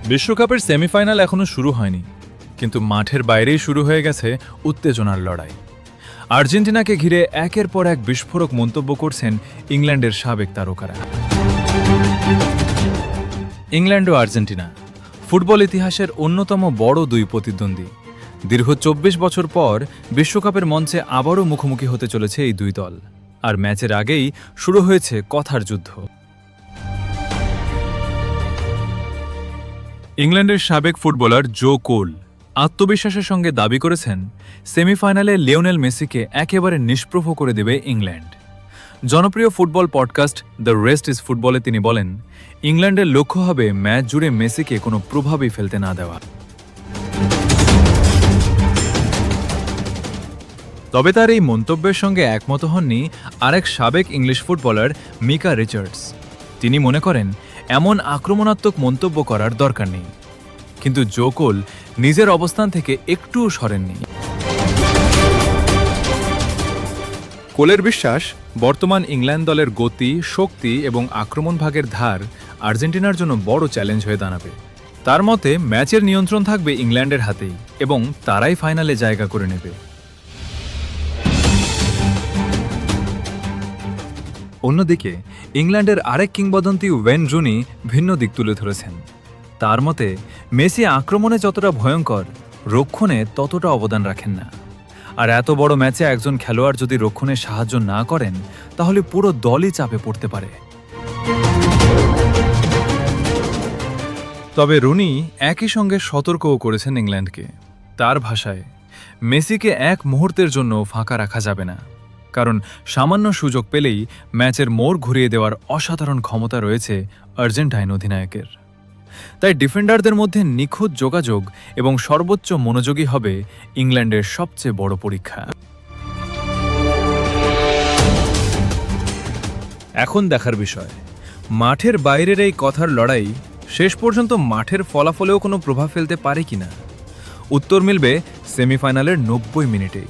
বিশ্বকাপের সেমিফাইনাল এখনো শুরু হয়নি, কিন্তু মাঠের বাইরেই শুরু হয়ে গেছে উত্তেজনার লড়াই। আর্জেন্টিনাকে ঘিরে একের পর এক বিস্ফোরক মন্তব্য করছেন ইংল্যান্ডের সাবেক তারকারা। ইংল্যান্ড ও আর্জেন্টিনা ফুটবল ইতিহাসের অন্যতম বড় দুই প্রতিদ্বন্দ্বী। দীর্ঘ ২৪ বছর পর বিশ্বকাপের মঞ্চে আবারও মুখোমুখি হতে চলেছে এই দুই দল, আর ম্যাচের আগেই শুরু হয়েছে কথার যুদ্ধ। ইংল্যান্ডের সাবেক ফুটবলার জো কোল আত্মবিশ্বাসের সঙ্গে দাবি করেছেন, সেমিফাইনালে লিওনেল মেসিকে একেবারে নিষ্প্রভ করে দেবে ইংল্যান্ড। জনপ্রিয় football podcast the rest is ফুটবলে তিনি বলেন, ইংল্যান্ডের লক্ষ্য হবে ম্যাচ জুড়ে মেসিকে কোনো প্রভাবই ফেলতে না দেওয়া। তবে তার এই মন্তব্যের সঙ্গে একমত হননি আরেক সাবেক ইংলিশ ফুটবলার মিকা রিচার্ডস। তিনি মনে করেন, এমন আক্রমণাত্মক মন্তব্য করার দরকার নেই। কিন্তু জো কোল নিজের অবস্থান থেকে একটুও সরেননি। কোলের বিশ্বাস, বর্তমান ইংল্যান্ড দলের গতি, শক্তি এবং আক্রমণ ভাগের ধার আর্জেন্টিনার জন্য বড় চ্যালেঞ্জ হয়ে দাঁড়াবে। তার মতে ম্যাচের নিয়ন্ত্রণ থাকবে ইংল্যান্ডের হাতেই এবং তারাই ফাইনালে জায়গা করে নেবে। অন্যদিকে ইংল্যান্ডের আরেক কিংবদন্তি ওয়েন রুনি ভিন্ন দিক তুলে ধরেছেন। তার মতে মেসি আক্রমণে যতটা ভয়ঙ্কর, রক্ষণে ততটা অবদান রাখেন না। আর এত বড় ম্যাচে একজন খেলোয়াড় যদি রক্ষণে সাহায্য না করেন, তাহলে পুরো দলই চাপে পড়তে পারে। তবে রুনি একই সঙ্গে সতর্কও করেছেন ইংল্যান্ডকে। তার ভাষায়, মেসিকে এক মুহূর্তের জন্য ফাঁকা রাখা যাবে না, কারণ সামান্য সুযোগ পেলেই ম্যাচের মোড় ঘুরিয়ে দেওয়ার অসাধারণ ক্ষমতা রয়েছে আর্জেন্টাইন অধিনায়কের। তাই ডিফেন্ডারদের মধ্যে নিখুঁত যোগাযোগ এবং সর্বোচ্চ মনোযোগী হবে ইংল্যান্ডের সবচেয়ে বড় পরীক্ষা। এখন দেখার বিষয়, মাঠের বাইরের এই কথার লড়াই শেষ পর্যন্ত মাঠের ফলাফলেও কোনো প্রভাব ফেলতে পারে কিনা। উত্তর মিলবে সেমিফাইনালের ৯০ মিনিটেই।